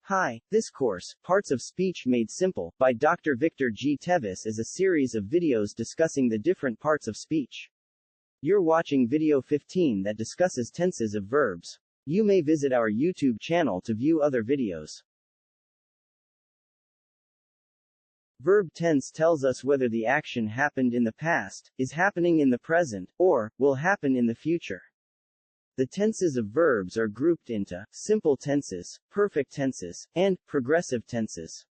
Hi, this course, Parts of Speech Made Simple, by Dr. Victor G. Tevis is a series of videos discussing the different parts of speech. You're watching video 15 that discusses tenses of verbs. You may visit our YouTube channel to view other videos. Verb tense tells us whether the action happened in the past, is happening in the present, or will happen in the future. The tenses of verbs are grouped into simple tenses, perfect tenses, and progressive tenses.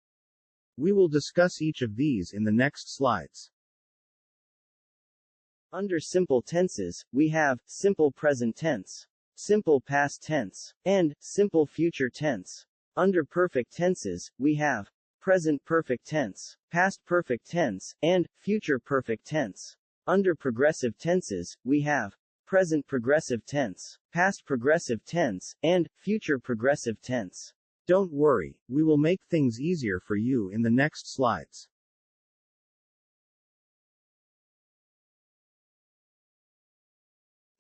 We will discuss each of these in the next slides. Under simple tenses, we have simple present tense, simple past tense, and simple future tense. Under perfect tenses, we have present perfect tense, past perfect tense, and future perfect tense. Under progressive tenses, we have present progressive tense, past progressive tense, and future progressive tense. Don't worry, we will make things easier for you in the next slides.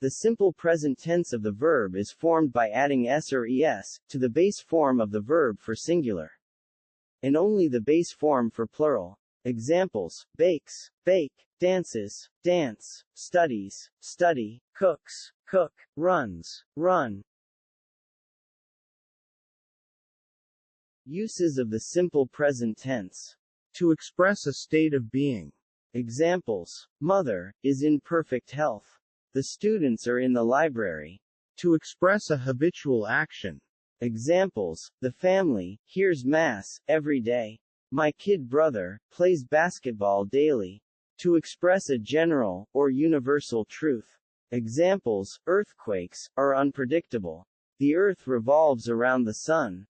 The simple present tense of the verb is formed by adding s or es to the base form of the verb for singular, and only the base form for plural. Examples: bakes, bake, dances, dance, studies, study, cooks, cook, runs, run. Uses of the simple present tense. To express a state of being. Examples: mother is in perfect health. The students are in the library. To express a habitual action. Examples: the family hears mass every day. My kid brother plays basketball daily. To express a general or universal truth. Examples: earthquakes are unpredictable. The earth revolves around the sun.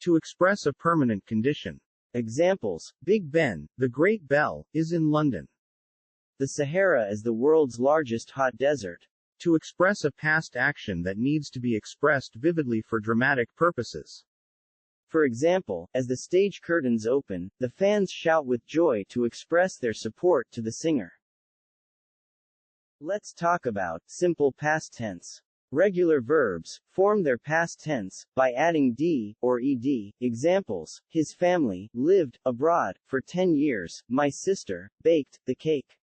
To express a permanent condition. Examples: Big Ben, the Great Bell, is in London. The Sahara is the world's largest hot desert. To express a past action that needs to be expressed vividly for dramatic purposes. For example, as the stage curtains open, the fans shout with joy to express their support to the singer. Let's talk about simple past tense. Regular verbs form their past tense by adding d or ed. Examples: his family lived abroad for 10 years. My sister baked the cake.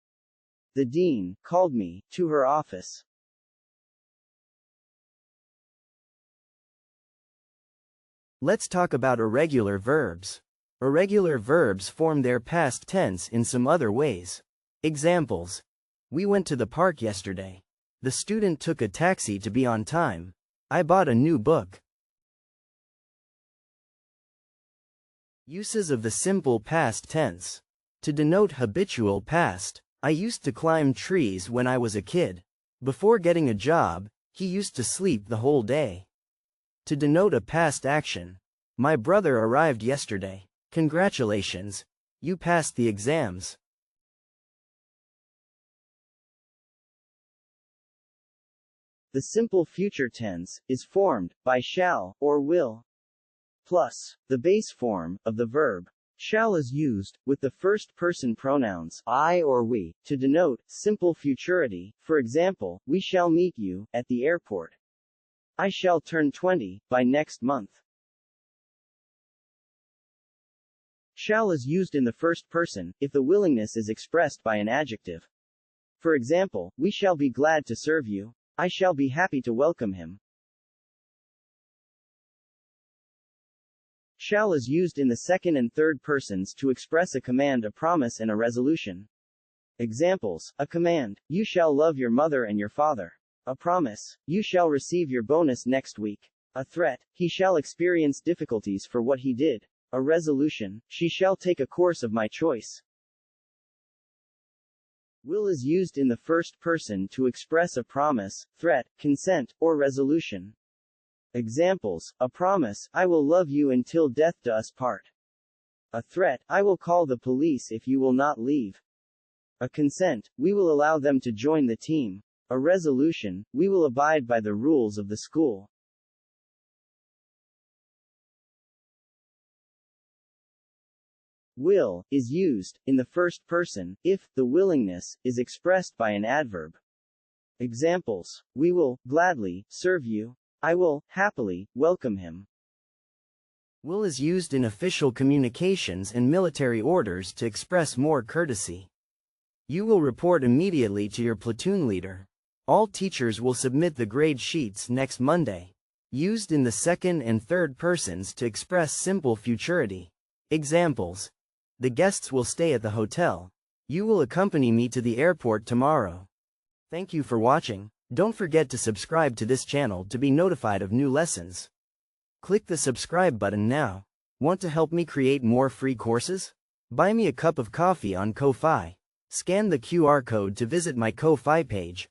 The dean called me to her office. Let's talk about irregular verbs. Irregular verbs form their past tense in some other ways. Examples: we went to the park yesterday. The student took a taxi to be on time. I bought a new book. Uses of the simple past tense. To denote habitual past: I used to climb trees when I was a kid. Before getting a job, he used to sleep the whole day. To denote a past action: my brother arrived yesterday. Congratulations, you passed the exams. The simple future tense is formed by shall or will plus the base form of the verb. Shall is used, with the first-person pronouns I or we, to denote simple futurity. For example, we shall meet you at the airport. I shall turn 20 by next month. Shall is used in the first person if the willingness is expressed by an adjective. For example, we shall be glad to serve you. I shall be happy to welcome him. Shall is used in the second and third persons to express a command, a promise, and a resolution. Examples: a command: you shall love your mother and your father. A promise: you shall receive your bonus next week. A threat: he shall experience difficulties for what he did. A resolution: she shall take a course of my choice. Will is used in the first person to express a promise, threat, consent, or resolution. Examples: a promise: I will love you until death do us part. A threat: I will call the police if you will not leave. A consent: we will allow them to join the team. A resolution: we will abide by the rules of the school. Will is used in the first person if the willingness is expressed by an adverb. Examples: we will gladly serve you. I will happily welcome him. Will is used in official communications and military orders to express more courtesy. You will report immediately to your platoon leader. All teachers will submit the grade sheets next Monday. Used in the second and third persons to express simple futurity. Examples. The guests will stay at the hotel. You will accompany me to the airport tomorrow. Thank you for watching. Don't forget to subscribe to this channel to be notified of new lessons. Click the subscribe button now. Want to help me create more free courses? Buy me a cup of coffee on Ko-Fi. Scan the QR code to visit my Ko-Fi page.